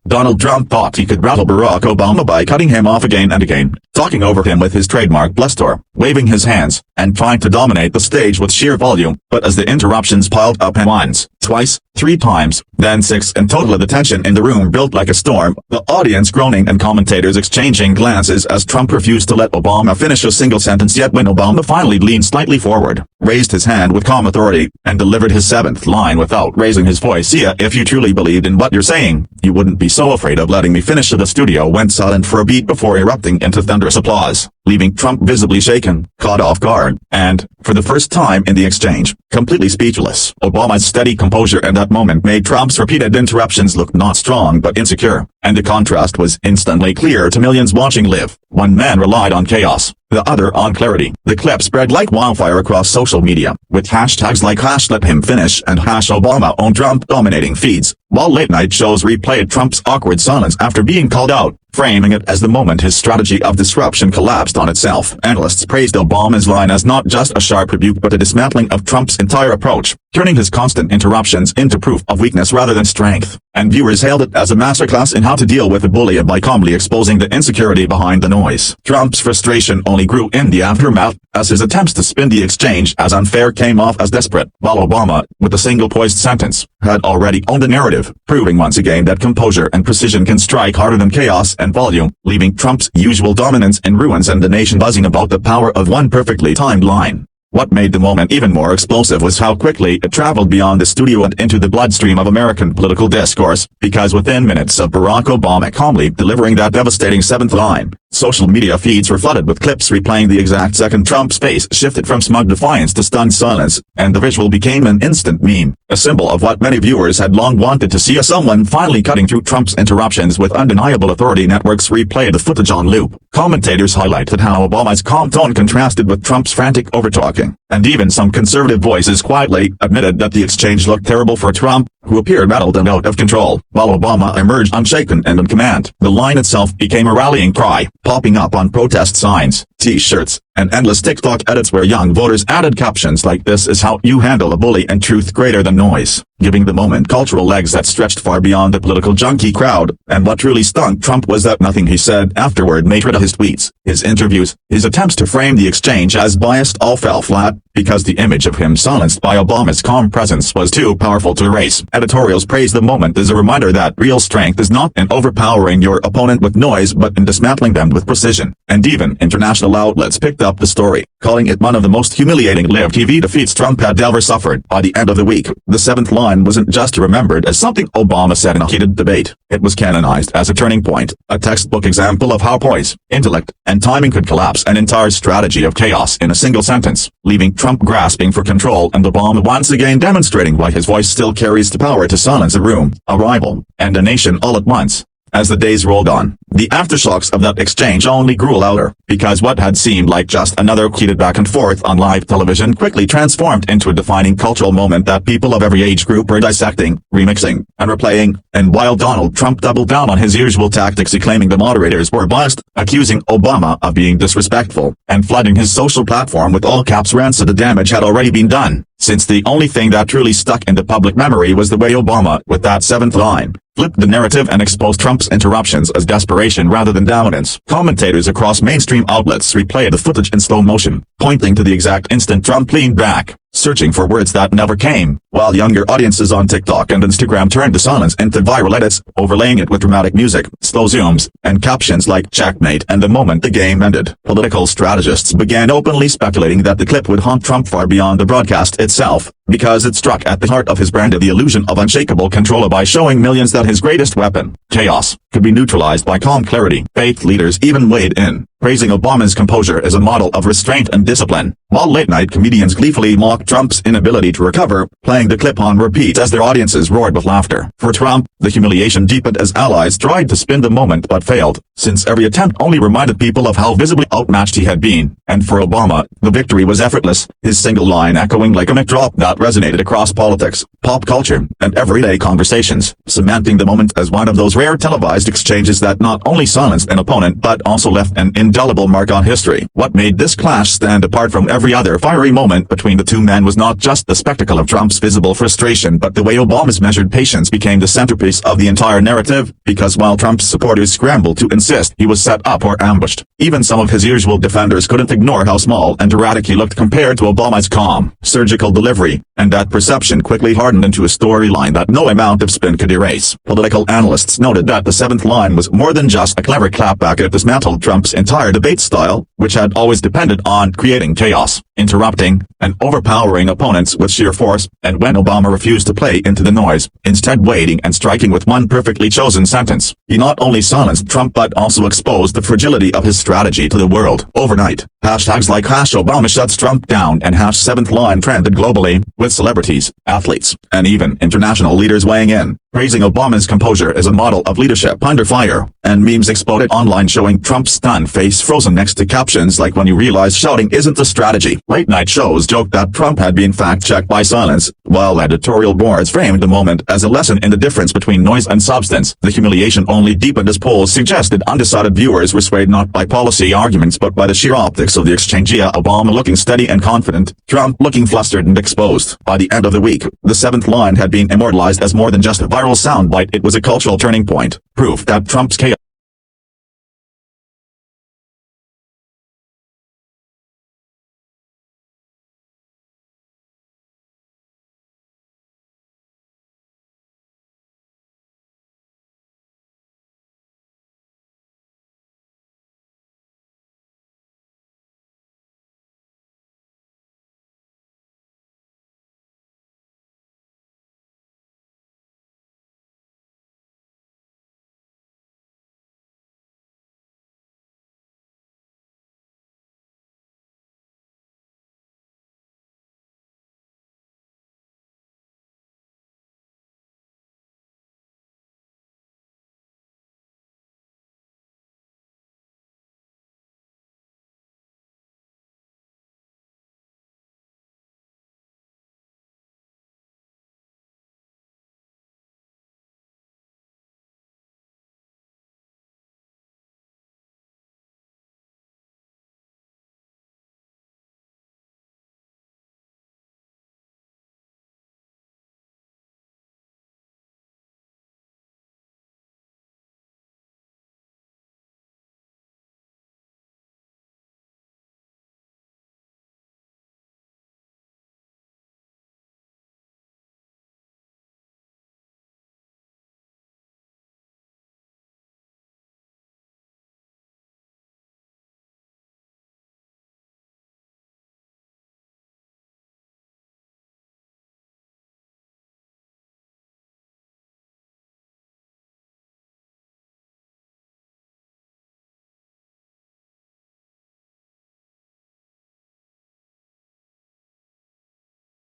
Donald Trump thought he could rattle Barack Obama by cutting him off again and again, talking over him with his trademark bluster, waving his hands, and trying to dominate the stage with sheer volume. But as the interruptions piled up once, twice, 3 times, then 6 in total, the tension in the room built like a storm, the audience groaning and commentators exchanging glances as Trump refused to let Obama finish a single sentence. Yet when Obama finally leaned slightly forward, raised his hand with calm authority, and delivered his 7th line without raising his voice, "Yeah, if you truly believed in what you're saying, you wouldn't be so afraid of letting me finish." The studio went silent for a beat before erupting into thunderous applause, leaving Trump visibly shaken, caught off guard, and, for the first time in the exchange, completely speechless. Obama's steady composure in that moment made Trump's repeated interruptions look not strong but insecure, and the contrast was instantly clear to millions watching live. One man relied on chaos, the other on clarity. The clip spread like wildfire across social media, with hashtags like #LetHimFinish and #ObamaOwnTrump dominating feeds, while late-night shows replayed Trump's awkward silence after being called out, framing it as the moment his strategy of disruption collapsed on itself. Analysts praised Obama's line as not just a sharp rebuke but a dismantling of Trump's entire approach, turning his constant interruptions into proof of weakness rather than strength. And viewers hailed it as a masterclass in how to deal with a bully by calmly exposing the insecurity behind the noise. Trump's frustration only grew in the aftermath, as his attempts to spin the exchange as unfair came off as desperate, while Obama, with a single poised sentence, had already owned the narrative, proving once again that composure and precision can strike harder than chaos and volume, leaving Trump's usual dominance in ruins and the nation buzzing about the power of one perfectly timed line. What made the moment even more explosive was how quickly it traveled beyond the studio and into the bloodstream of American political discourse, because within minutes of Barack Obama calmly delivering that devastating 7th line, social media feeds were flooded with clips replaying the exact second Trump's face shifted from smug defiance to stunned silence, and the visual became an instant meme, a symbol of what many viewers had long wanted to see: someone finally cutting through Trump's interruptions with undeniable authority. Networks replayed the footage on loop. Commentators highlighted how Obama's calm tone contrasted with Trump's frantic overtalking, and even some conservative voices quietly admitted that the exchange looked terrible for Trump, who appeared rattled and out of control, while Obama emerged unshaken and in command. The line itself became a rallying cry, popping up on protest signs, T-shirts, and endless TikTok edits where young voters added captions like "This is how you handle a bully" and "Truth greater than noise," giving the moment cultural legs that stretched far beyond the political junkie crowd. And what truly stung Trump was that nothing he said afterward made rid of his tweets, his interviews, his attempts to frame the exchange as biased all fell flat, because the image of him silenced by Obama's calm presence was too powerful to erase. Editorials praised the moment as a reminder that real strength is not in overpowering your opponent with noise but in dismantling them with precision. And even international outlets picked up the story, calling it one of the most humiliating live TV defeats Trump had ever suffered. By the end of the week, the 7th line wasn't just remembered as something Obama said in a heated debate. It was canonized as a turning point, a textbook example of how poise, intellect, and timing could collapse an entire strategy of chaos in a single sentence, leaving Trump grasping for control and Obama once again demonstrating why his voice still carries the power to silence a room, a rival, and a nation all at once. As the days rolled on, the aftershocks of that exchange only grew louder, because what had seemed like just another heated back and forth on live television quickly transformed into a defining cultural moment that people of every age group were dissecting, remixing, and replaying. And while Donald Trump doubled down on his usual tactics, claiming the moderators were biased, accusing Obama of being disrespectful, and flooding his social platform with all caps rants, the damage had already been done, since the only thing that truly stuck in the public memory was the way Obama, with that 7th line, flipped the narrative and exposed Trump's interruptions as desperation rather than dominance. Commentators across mainstream outlets replayed the footage in slow motion, pointing to the exact instant Trump leaned back, searching for words that never came, while younger audiences on TikTok and Instagram turned the silence into viral edits, overlaying it with dramatic music, slow zooms, and captions like "Checkmate" and "The moment the game ended." Political strategists began openly speculating that the clip would haunt Trump far beyond the broadcast itself, because it struck at the heart of his brand of the illusion of unshakable control by showing millions that his greatest weapon, chaos, could be neutralized by calm clarity. Faith leaders even weighed in, praising Obama's composure as a model of restraint and discipline, while late-night comedians gleefully mocked Trump's inability to recover, playing the clip on repeat as their audiences roared with laughter. For Trump, the humiliation deepened as allies tried to spin the moment but failed, since every attempt only reminded people of how visibly outmatched he had been. And for Obama, the victory was effortless, his single line echoing like a mic drop that that resonated across politics, pop culture, and everyday conversations, cementing the moment as one of those rare televised exchanges that not only silenced an opponent but also left an indelible mark on history. What made this clash stand apart from every other fiery moment between the two men was not just the spectacle of Trump's visible frustration but the way Obama's measured patience became the centerpiece of the entire narrative, because while Trump's supporters scrambled to insist he was set up or ambushed, even some of his usual defenders couldn't ignore how small and erratic he looked compared to Obama's calm, surgical delivery, and that perception quickly hardened into a storyline that no amount of spin could erase. Political analysts noted that the seventh line was more than just a clever clapback. It dismantled Trump's entire debate style, which had always depended on creating chaos, interrupting, and overpowering opponents with sheer force, and when Obama refused to play into the noise, instead waiting and striking with one perfectly chosen sentence, he not only silenced Trump but also exposed the fragility of his strategy to the world. Overnight, hashtags like #Obama shuts Trump down and #7th line trended globally, with celebrities, athletes, and even international leaders weighing in, praising Obama's composure as a model of leadership under fire, and memes exploded online showing Trump's stunned face frozen next to captions like "When you realize shouting isn't a strategy." Late-night shows joked that Trump had been fact-checked by silence, while editorial boards framed the moment as a lesson in the difference between noise and substance. The humiliation only deepened as polls suggested undecided viewers were swayed not by policy arguments but by the sheer optics of the exchange. Obama looking steady and confident, Trump looking flustered and exposed. By the end of the week, the seventh line had been immortalized as more than just a viral soundbite. It was a cultural turning point, proof that Trump's chaos